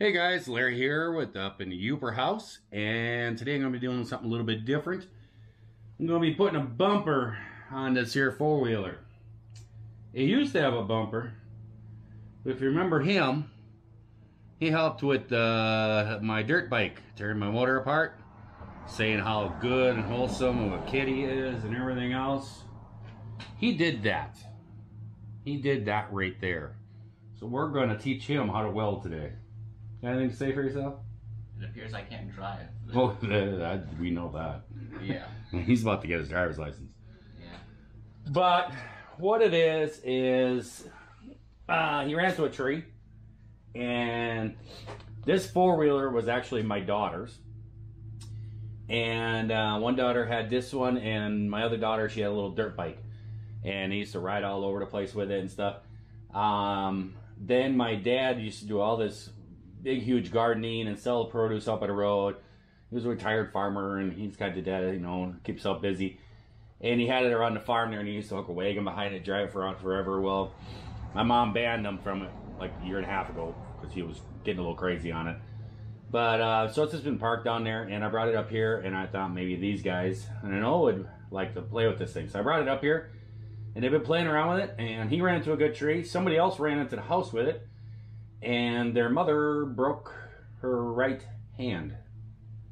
Hey guys, Larry here with Up in the Uper House, and today I'm going to be doing something a little bit different. I'm going to be putting a bumper on this here four-wheeler. It used to have a bumper, but if you remember him, he helped with my dirt bike, tearing my motor apart, saying how good and wholesome of a kid he is and everything else. He did that. He did that right there. So we're going to teach him how to weld today. Anything to say for yourself? It appears I can't drive. Oh, we know that. Yeah. He's about to get his driver's license. Yeah. But what it is he ran into a tree, and this four-wheeler was actually my daughter's. And one daughter had this one, and my other daughter, she had a little dirt bike. And he used to ride all over the place with it and stuff. Then my dad used to do all this big, huge gardening and sell produce up at the road. He was a retired farmer, and he's kind of dad, you know, keeps himself busy. And he had it around the farm there, and he used to hook a wagon behind it, drive it around forever. Well, my mom banned him from it like a year and a half ago because he was getting a little crazy on it. But so it's just been parked down there, and I brought it up here, and I thought maybe these guys, and I know, would like to play with this thing. So I brought it up here, and they've been playing around with it, and he ran into a good tree. Somebody else ran into the house with it, and their mother broke her right hand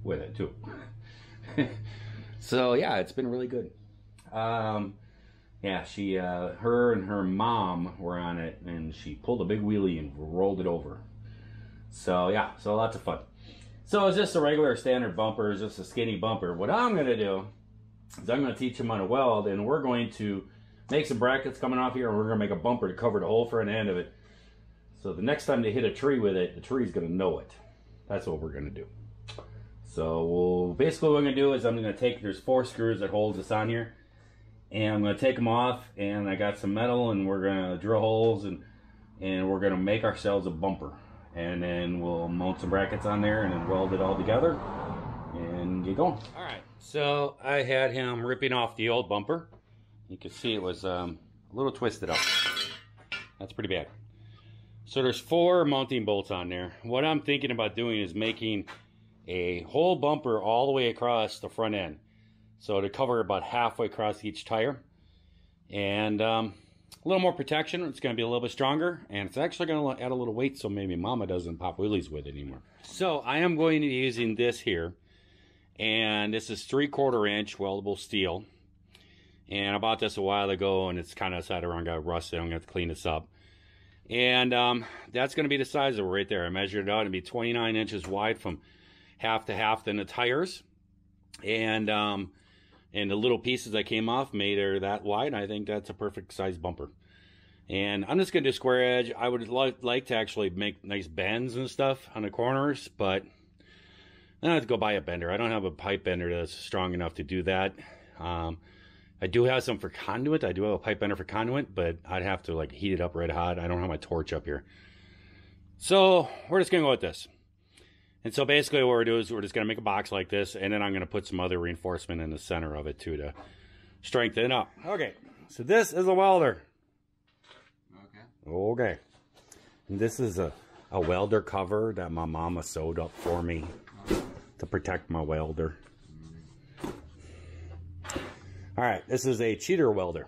with it too. So yeah, it's been really good. Yeah, her and her mom were on it, and she pulled a big wheelie and rolled it over. So yeah, so lots of fun. So it's just a regular standard bumper, it's just a skinny bumper. What I'm gonna do is I'm gonna teach him how to weld, and we're going to make some brackets coming off here, and we're gonna make a bumper to cover the whole front end of it. So the next time they hit a tree with it, the tree's gonna know it. That's what we're gonna do. So basically what I'm gonna do is I'm gonna take, there's 4 screws that hold this on here, and I'm gonna take them off, and I got some metal, and we're gonna drill holes, and we're gonna make ourselves a bumper. And then we'll mount some brackets on there and then weld it all together and get going. All right, so I had him ripping off the old bumper. You can see it was a little twisted up. That's pretty bad. So there's 4 mounting bolts on there. What I'm thinking about doing is making a whole bumper all the way across the front end. So to cover about halfway across each tire. And a little more protection. It's going to be a little bit stronger, and it's actually going to add a little weight so maybe mama doesn't pop wheelies with it anymore. So I am going to be using this here, and this is 3/4 inch weldable steel. And I bought this a while ago, and it's kind of sat around, got rusted. I'm going to have to clean this up. And that's going to be the size of it right there. I measured it out to be 29 inches wide from half to half in the tires. And the little pieces that came off made her that wide. I think that's a perfect size bumper. And I'm just going to do square edge. I would like to actually make nice bends and stuff on the corners, but I have to go buy a bender. I don't have a pipe bender that's strong enough to do that. I do have some for conduit. I do have a pipe bender for conduit, but I'd have to like heat it up red hot. I don't have my torch up here. So we're just going to go with this. And so basically what we're doing is we're just going to make a box like this, and then I'm going to put some other reinforcement in the center of it too to strengthen it up. Okay, so this is a welder. Okay. And this is a welder cover that my mama sewed up for me to protect my welder. All right, this is a cheater welder.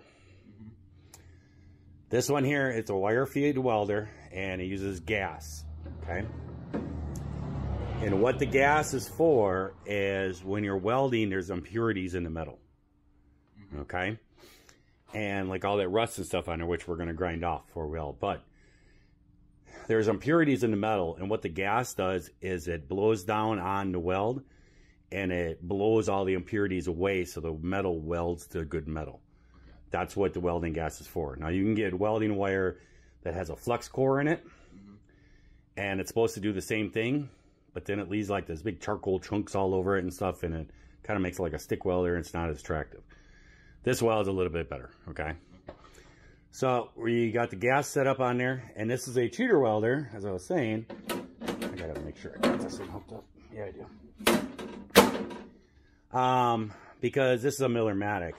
This one here, it's a wire feed welder, and it uses gas, okay? And what the gas is for is when you're welding, there's impurities in the metal, okay? And like all that rust and stuff on there, which we're going to grind off before we weld. But there's impurities in the metal, and what the gas does is it blows down on the weld, and it blows all the impurities away so the metal welds to good metal. That's what the welding gas is for. Now you can get welding wire that has a flux core in it, and it's supposed to do the same thing, but then it leaves like this big charcoal chunks all over it and stuff, and it kind of makes it like a stick welder, and it's not as attractive. This weld is a little bit better, okay? So we got the gas set up on there, and this is a cheater welder, as I was saying. I gotta make sure I got this thing hooked up. Yeah, I do. Because this is a Miller-Matic.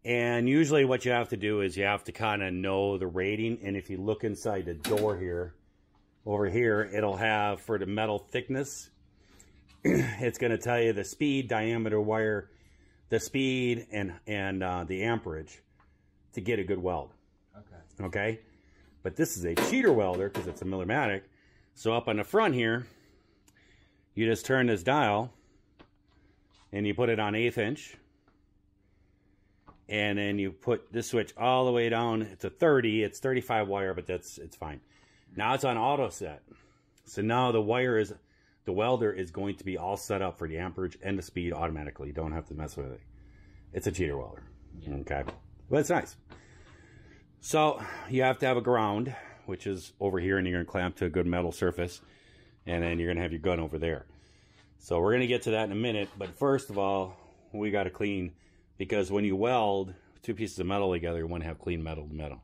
And usually what you have to do is you have to kind of know the rating, and if you look inside the door here, over here, it'll have for the metal thickness, it's going to tell you the speed, diameter wire, the speed, and the amperage to get a good weld. Okay. Okay? But this is a cheater welder because it's a Millermatic. So up on the front here, you just turn this dial and you put it on 1/8 inch. And then you put this switch all the way down. It's a 30. It's 35 wire, but it's fine. Now it's on auto set. So now the welder is going to be all set up for the amperage and the speed automatically. You don't have to mess with it. It's a cheater welder. Yeah. Okay. But it's nice. So you have to have a ground, which is over here, and you're going to clamp to a good metal surface. And then you're going to have your gun over there. So we're going to get to that in a minute. But first of all, we got to clean. Because when you weld two pieces of metal together, you want to have clean metal to metal.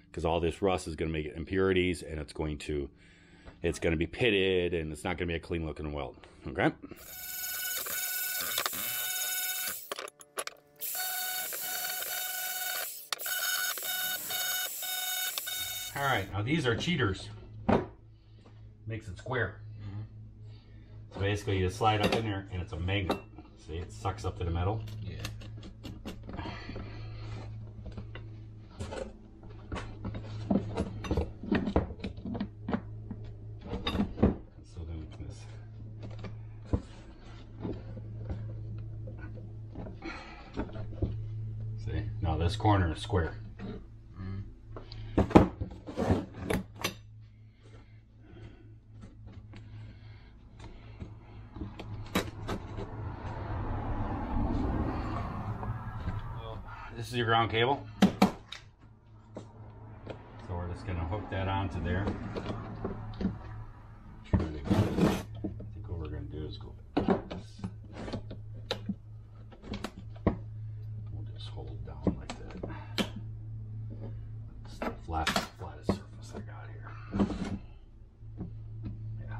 Because all this rust is going to make it impurities, and it's going to be pitted, and it's not going to be a clean looking weld. Okay? Alright, now these are cheaters. Makes it square. So basically you just slide up in there, and it's a magnet. See, it sucks up to the metal. Yeah. See, now this corner is square. This is your ground cable. So we're just going to hook that onto there. I think what we're going to do is go like this. We'll just hold it down like that. It's the flattest surface I got here. Yeah.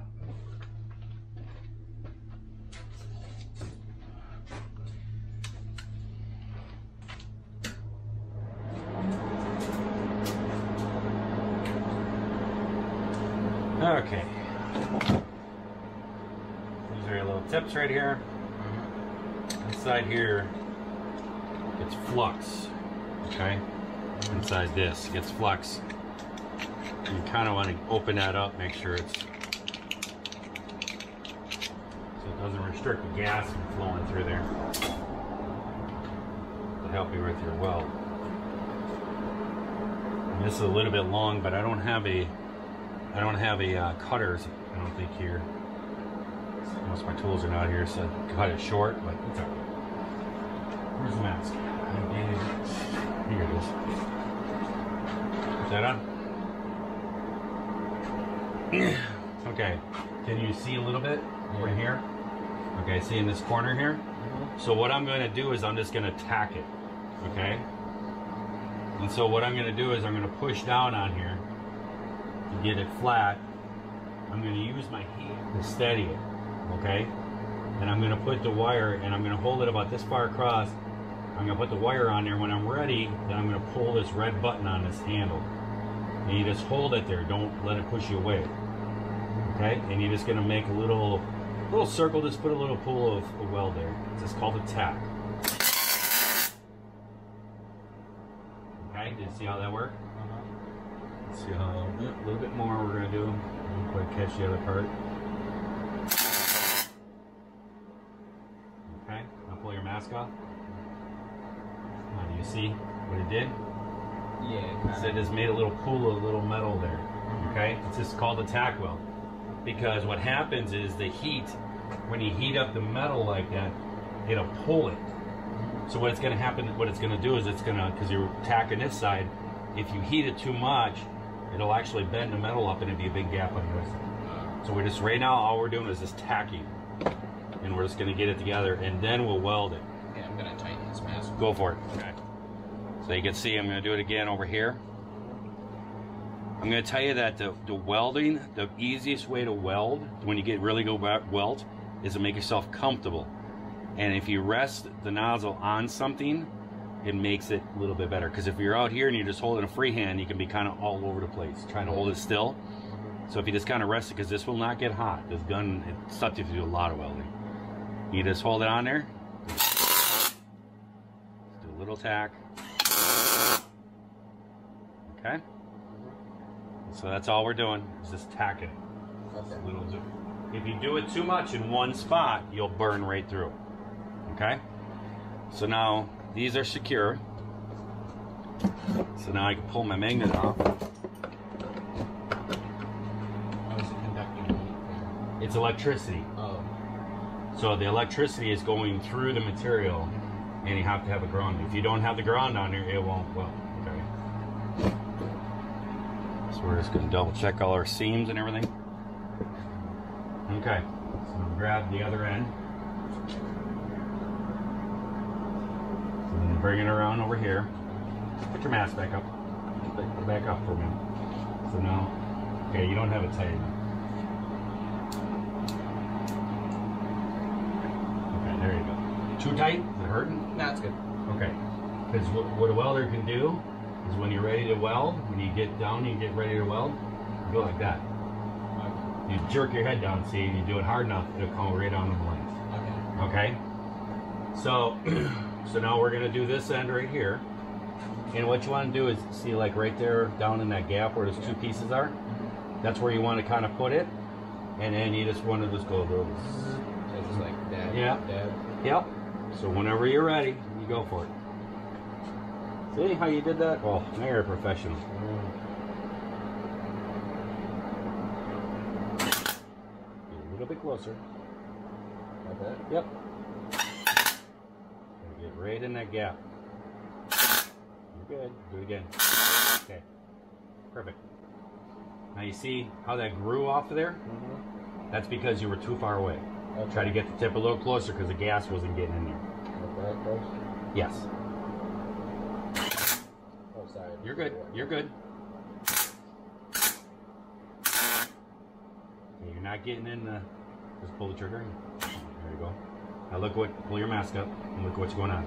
Okay. These are your little tips right here. Inside here gets flux. Okay? Inside this gets flux. You kind of want to open that up, make sure it's so it doesn't restrict the gas from flowing through there. To help you with your weld. And this is a little bit long, but I don't have a cutters, I don't think, here. Most of my tools are not here, so I cut it short, but it's all right. Where's the mask? Here it is. Put that on. Okay, can you see a little bit right here? Okay, see in this corner here? So what I'm going to do is I'm just going to tack it, okay? And so what I'm going to do is I'm going to push down on here to get it flat. I'm going to use my hand to steady it, okay? And I'm going to put the wire, and I'm going to hold it about this far across. I'm going to put the wire on there. When I'm ready, then I'm going to pull this red button on this handle. And you just hold it there. Don't let it push you away. Okay? And you're just going to make a little circle. Just put a little pool of weld there. It's just called a tack. Okay? Did you see how that worked? Let's see how, a little bit more we're going to do. Don't quite catch the other part. Okay, now pull your mask off. Now do you see what it did? Yeah. So it just made a little pool of little metal there. Okay, it's just called a tack weld. Because what happens is the heat, when you heat up the metal like that, it'll pull it. So what it's going to happen, what it's going to do is it's going to, because you're tacking this side, if you heat it too much, it'll actually bend the metal up and it'll be a big gap on this side. So we're just, right now, all we're doing is just tacking. And we're just going to get it together, and then we'll weld it. Yeah, I'm going to tighten this mask. Go for it. Okay. So you can see, I'm going to do it again over here. I'm going to tell you that the welding, the easiest way to weld, when you get really good weld, is to make yourself comfortable. And if you rest the nozzle on something, it makes it a little bit better. Because if you're out here and you're just holding a free hand, you can be kind of all over the place, trying to hold it still. So if you just kind of rest it, because this will not get hot. This gun, it's subject to do a lot of welding. You just hold it on there. Just do a little tack. Okay? So that's all we're doing, is just tacking. Okay. If you do it too much in one spot, you'll burn right through. Okay? So these are secure. So now I can pull my magnet off. How is it conducting heat? It's electricity. Oh. So the electricity is going through the material, and you have to have a ground. If you don't have the ground on there, it won't weld. Okay. So we're just going to double check all our seams and everything. Okay. So grab the other end. So then bring it around over here. Put your mask back up. Put it back up for a minute. So now, okay, you don't have it tight enough. Okay, there you go. Too tight? Is it hurting? That's good. Okay. Because what a welder can do is when you're ready to weld, when you get down, you get ready to weld, you go like that. You jerk your head down, see, and you do it hard enough, it'll come right down the length. Okay. Okay? So, so now we're going to do this end right here. And what you want to do is, see like right there, down in that gap where those two pieces are? That's where you want to kind of put it. And then you just want to just go through. So just like dab, Yeah. dab. Yep. So whenever you're ready, you go for it. See how you did that? Oh, now you're a professional. Get a little bit closer. Like that? Yep. Get right in that gap. You're good. Do it again. Okay. Perfect. Now you see how that grew off of there? That's because you were too far away. Okay. Try to get the tip a little closer because the gas wasn't getting in there. Like that close? Yes. Oh, sorry. You're good. You're good. Okay, you're not getting in the... Just pull the trigger. There you go. Now pull your mask up and look what's going on.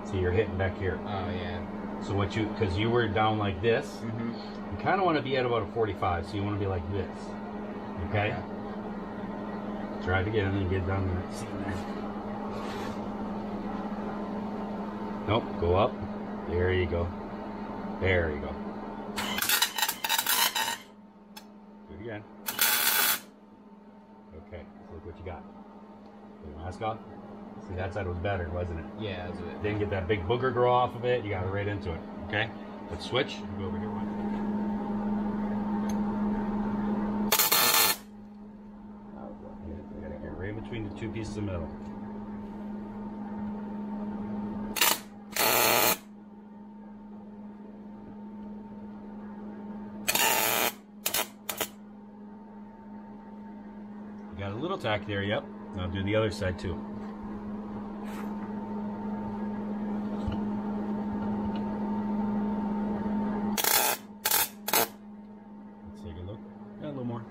See, you're hitting back here. Oh, yeah. So because you were down like this, you kind of want to be at about a 45, so you want to be like this. Okay? Try it again and get down there. Nope, go up. There you go. There you go. Do it again. Okay, so look what you got. Put your mask off. See, that side was better, wasn't it? Yeah, that's it. Didn't get that big booger grow off of it. You got right into it. Okay? Let's switch. Go over here. You gotta get right between the two pieces of metal. You got a little tack there, yep. Now do the other side too. Let's take a look. Yeah, a little more.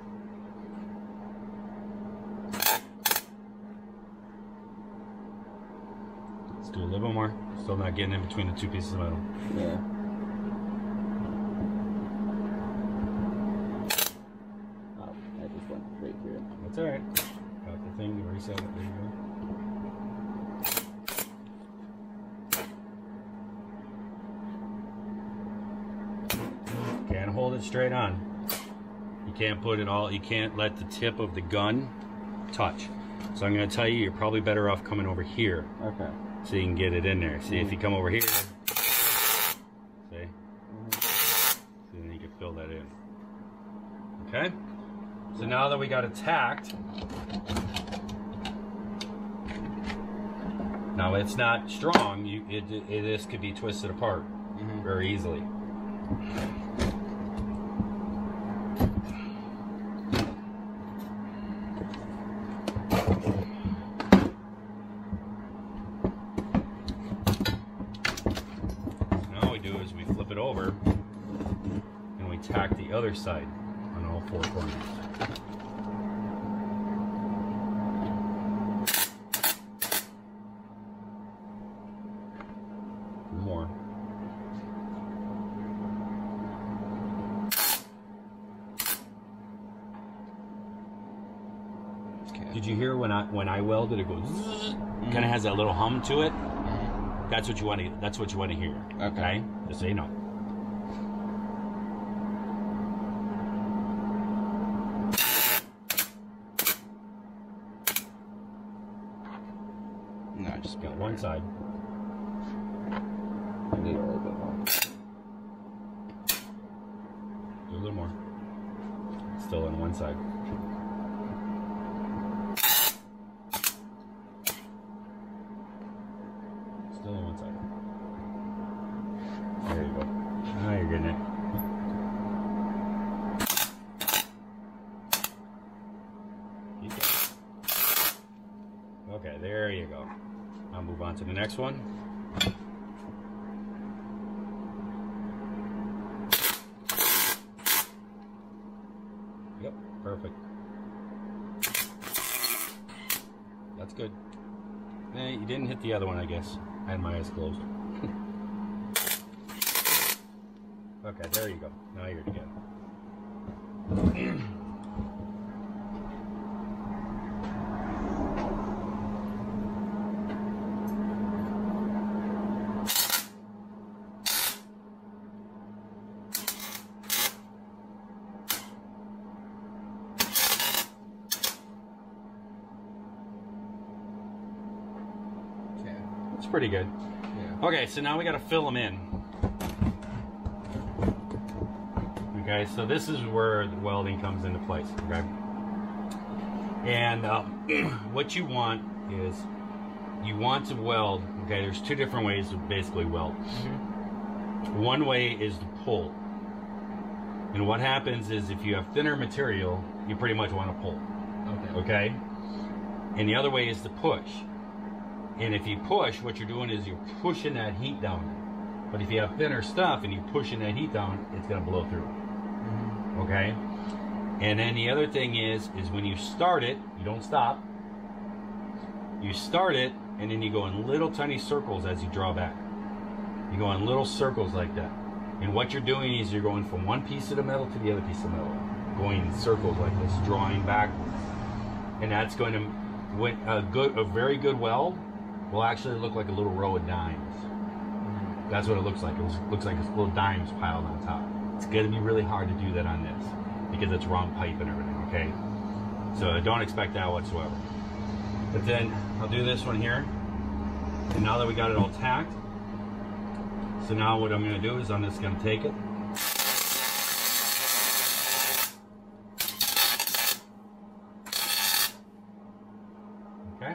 Let's do a little bit more. Still not getting in between the two pieces of metal. Yeah. Oh, I just went right through it. That's alright. Got the thing, you reset it, there you go. Can't hold it straight on. You can't put it all, you can't let the tip of the gun touch. So I'm going to tell you, you're probably better off coming over here. Okay. So you can get it in there. See, if you come over here, see? See, then you can fill that in. Okay? So now that we got it tacked, now it's not strong, this could be twisted apart very easily. Flip it over and we tack the other side on all four corners. More. Did you hear when I welded? It goes. Kind of has that little hum to it. That's what you want to. That's what you want to hear. Okay. Just so you know. No, I just got one side. I need a little bit more. Do a little more. Still on one side. Still on one side. There you go. Now you're getting it. Okay, there you go. I'll move on to the next one. Yep, perfect. That's good. Eh, you didn't hit the other one, I guess. I had my eyes closed. Okay, there you go. Now you're together. It's pretty good. Yeah. Okay, so now we got to fill them in. Okay, so this is where the welding comes into place. Okay, and what you want is you want to weld. Okay, there's two different ways to basically weld. One way is to pull, and what happens is if you have thinner material, you pretty much want to pull. Okay, and the other way is to push. And if you push, what you're doing is you're pushing that heat down. But if you have thinner stuff and you're pushing that heat down, it's going to blow through. Okay? And then the other thing is when you start it, you don't stop. You start it, and then you go in little tiny circles as you draw back. You go in little circles like that. And what you're doing is you're going from one piece of the metal to the other piece of metal. Going in circles like this, drawing backwards. And that's going to, with a very good weld, will actually look like a little row of dimes. That's what it looks like. It looks like it's little dimes piled on top. It's going to be really hard to do that on this because it's wrong pipe and everything, okay? So don't expect that whatsoever. But then I'll do this one here. And now that we got it all tacked, so now what I'm going to do is I'm just going to take it. Okay?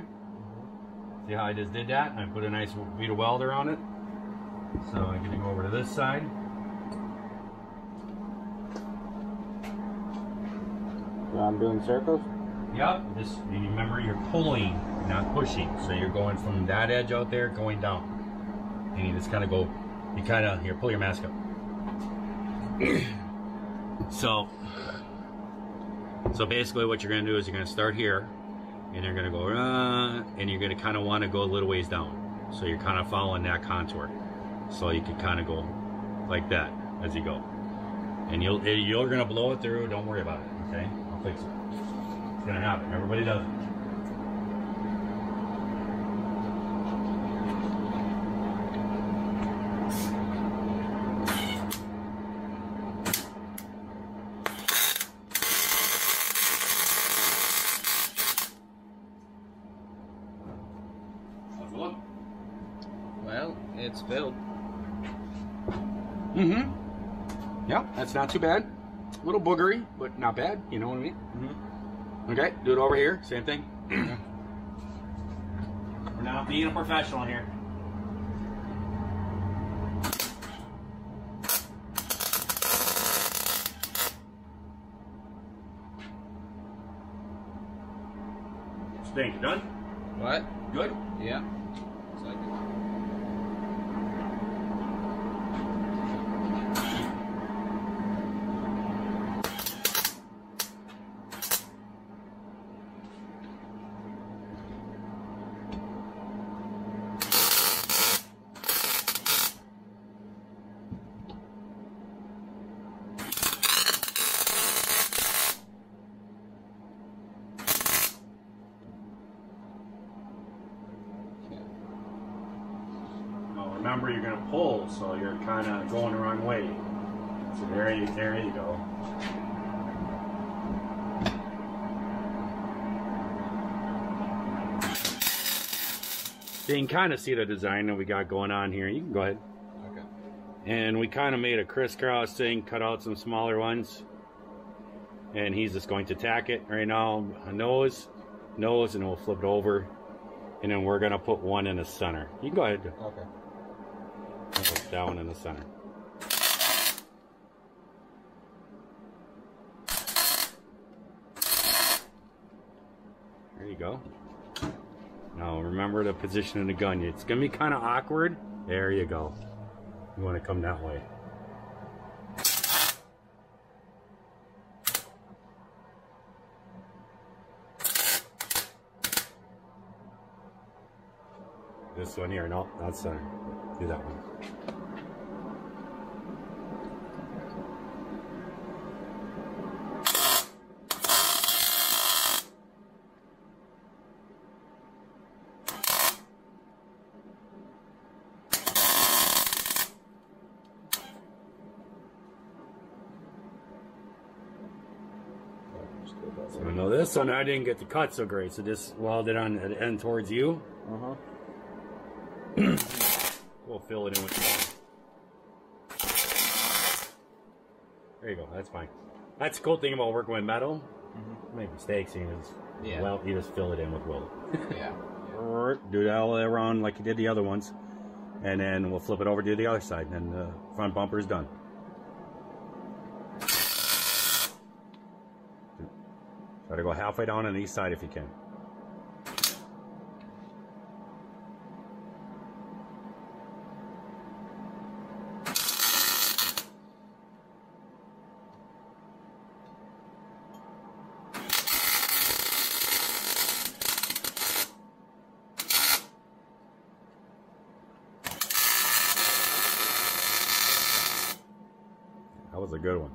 See how I just did that? I put a nice bead of weld around it. So I'm going to go over to this side. So I'm doing circles? Yep. Just remember you're pulling, not pushing. So you're going from that edge out there going down. And you just kind of go, here, pull your mask up. So basically what you're going to do is you're going to start here. And you're going to go, and you're going to kind of want to go a little ways down. So you're kind of following that contour. So you can kind of go like that as you go. And you're going to blow it through. Don't worry about it, okay? I'll fix it. It's going to happen. Everybody does it. Well, it's filled. Yeah, that's not too bad. A little boogery, but not bad. You know what I mean? Okay, do it over here. Same thing. We're not being a professional here. Stink. Done? What? Good? Yeah. Looks like it. remember you're gonna pull, so you're kind of going the wrong way. So there you go. So you can kind of see the design that we got going on here. You can go ahead. Okay. And we kind of made a crisscross thing, cut out some smaller ones. And he's just going to tack it right now. A nose, and we'll flip it over. And then we're gonna put one in the center. You can go ahead. Okay. Put that one in the center. There you go. Now remember the position of the gun. It's gonna be kind of awkward. There you go. You want to come that way. This one here, no, that's center. Do that one. So I know this one I didn't get the cut so great, so just weld it on the end towards you. We'll fill it in with there you go, that's fine. That's the cool thing about working with metal. Make mistakes, you just you just fill it in with weld. Do that all the way around like you did the other ones. And then we'll flip it over to the other side, and then the front bumper is done. Try to go halfway down on the east side if you can. That was a good one.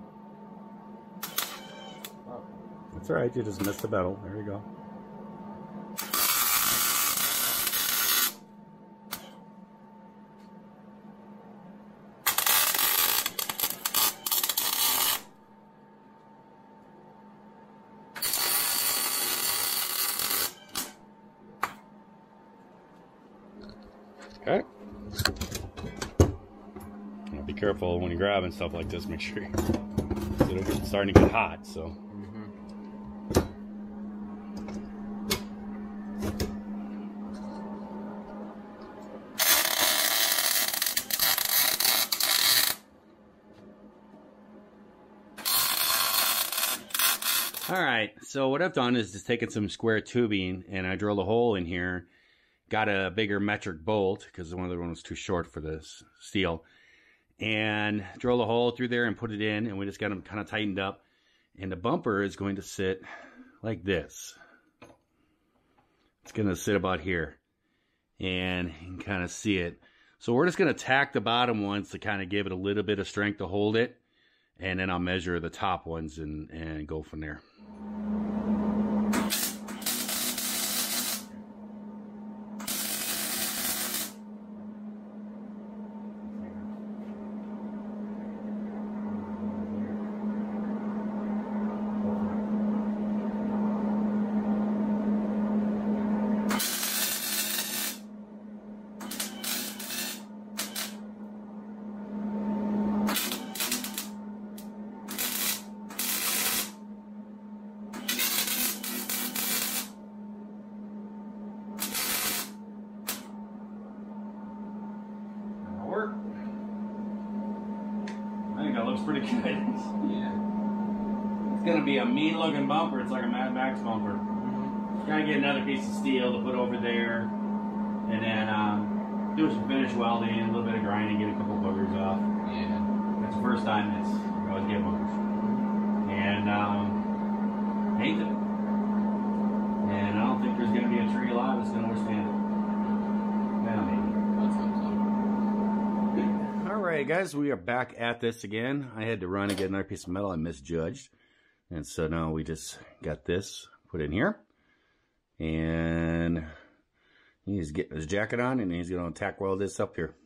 That's alright, you just missed the bevel. There you go. Okay. Now be careful when you're grabbing stuff like this. Make sure it's starting to get hot. So. Alright, so what I've done is just taken some square tubing and I drilled a hole in here. Got a bigger metric bolt because one of the one was too short for this steel. And drilled a hole through there and put it in, and we just got them kind of tightened up. And the bumper is going to sit like this. It's going to sit about here. And you can kind of see it. So we're just going to tack the bottom ones to kind of give it a little bit of strength to hold it. And then I'll measure the top ones and go from there. I think that looks pretty good. Yeah. It's gonna be a mean looking bumper. It's like a Mad Max bumper. Gotta get another piece of steel to put over there, and then do some finish welding, a little bit of grinding, get a couple boogers off. Yeah. That's the first time you always get boogers. And paint it. And I don't think there's gonna be a tree alive that's gonna withstand it. Yeah, maybe. Alright guys, we are back at this again. I had to run and get another piece of metal I misjudged. And so now we just got this put in here. And he's getting his jacket on and he's going to tack weld this up here.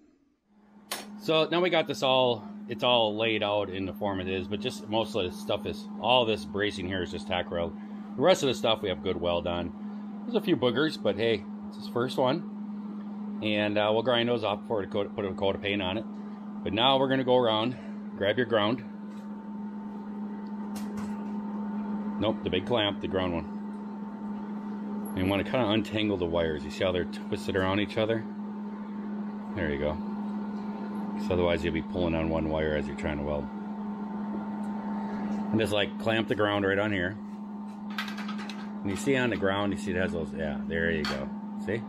So now we got this all, it's all laid out in the form it is, but just most of the stuff is, all this bracing here is just tack weld. The rest of the stuff we have good weld on. There's a few boogers, but hey, it's his first one. And we'll grind those off before we put a coat of paint on it. But now we're gonna go around, grab your ground. Nope, the big clamp, the ground one. And you wanna kinda untangle the wires. You see how they're twisted around each other? There you go. So otherwise you'll be pulling on one wire as you're trying to weld. And just like clamp the ground right on here. And you see on the ground, you see it has those, yeah, there you go. See?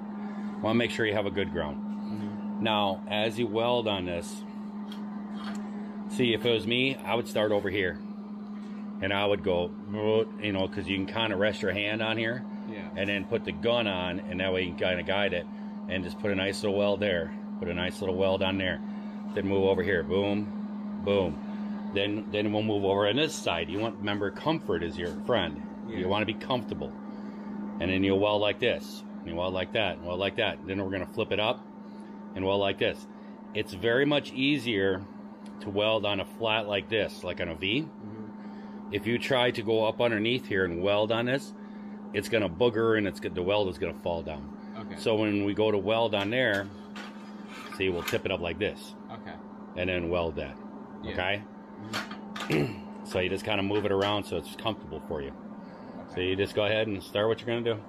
Want to make sure you have a good ground. Now, as you weld on this, see, if it was me, I would start over here. And I would go, you know, because you can kind of rest your hand on here. Yeah. And then put the gun on, and that way you can kind of guide it. And just put a nice little weld there. Put a nice little weld on there. Then move over here, boom, boom. Then we'll move over on this side. You want, remember, comfort is your friend. Yeah. You want to be comfortable. And then you'll weld like this. And you weld like that, and weld like that. Then we're going to flip it up and weld like this. It's very much easier to weld on a flat like this, like on a V. If you try to go up underneath here and weld on this, it's going to booger and the weld is going to fall down. Okay. So when we go to weld on there, see, we'll tip it up like this. Okay. And then weld that. Yeah. Okay? So you just kind of move it around so it's comfortable for you. Okay. So you just go ahead and start what you're going to do.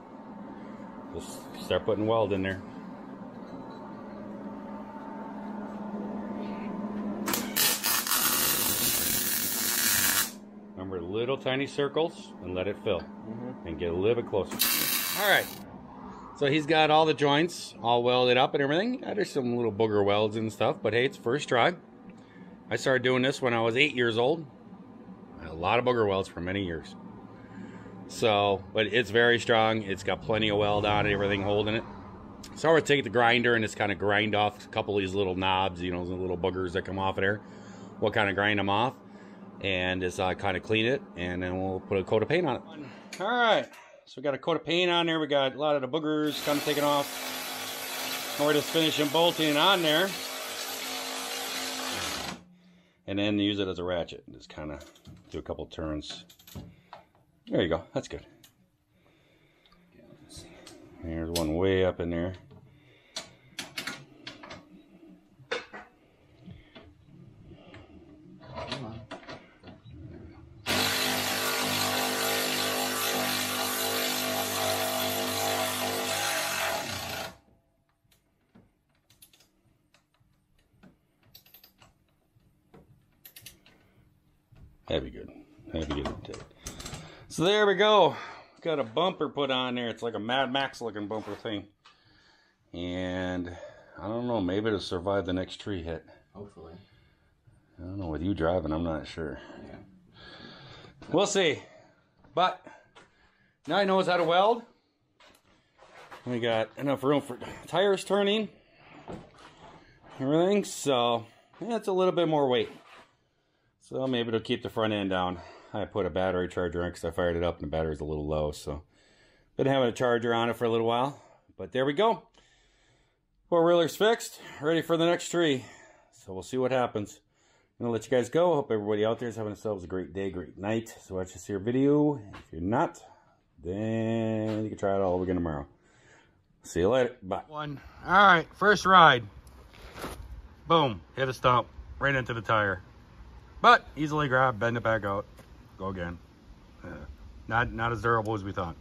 Just start putting weld in there. Remember, little tiny circles and let it fill. And get a little bit closer. Alright. So he's got all the joints all welded up and everything. There's some little booger welds and stuff, but hey, it's first try. I started doing this when I was 8 years old. A lot of booger welds for many years. So, but it's very strong. It's got plenty of weld on it, everything holding it. So I would take the grinder and just kind of grind off a couple of these little knobs, you know, the little boogers that come off of there. We'll kind of grind them off and just kind of clean it, and then we'll put a coat of paint on it. All right. So we got a coat of paint on there. We got a lot of the boogers kind of taken off. And we're just finishing bolting it on there. And then use it as a ratchet. Just kind of do a couple turns. There you go. That's good. There's one way up in there. That'd be good. That'd be good. So there we go. Got a bumper put on there. It's like a Mad Max looking bumper thing. And I don't know, maybe it'll survive the next tree hit. Hopefully. I don't know, with you driving, I'm not sure. Yeah. We'll see. But now he knows how to weld. We got enough room for tires turning. Everything. So yeah, it's a little bit more weight. So maybe it'll keep the front end down. I put a battery charger in because I fired it up and the battery's a little low. So been having a charger on it for a little while. But there we go. Four-wheeler's fixed. Ready for the next tree. So we'll see what happens. I'm going to let you guys go. Hope everybody out there is having themselves a great day, great night. So watch this here video. If you're not, then you can try it all over again tomorrow. See you later. Bye. All right, first ride. Boom. Hit a stump. Right into the tire. But easily grab, bend it back out. Go again. Not as durable as we thought.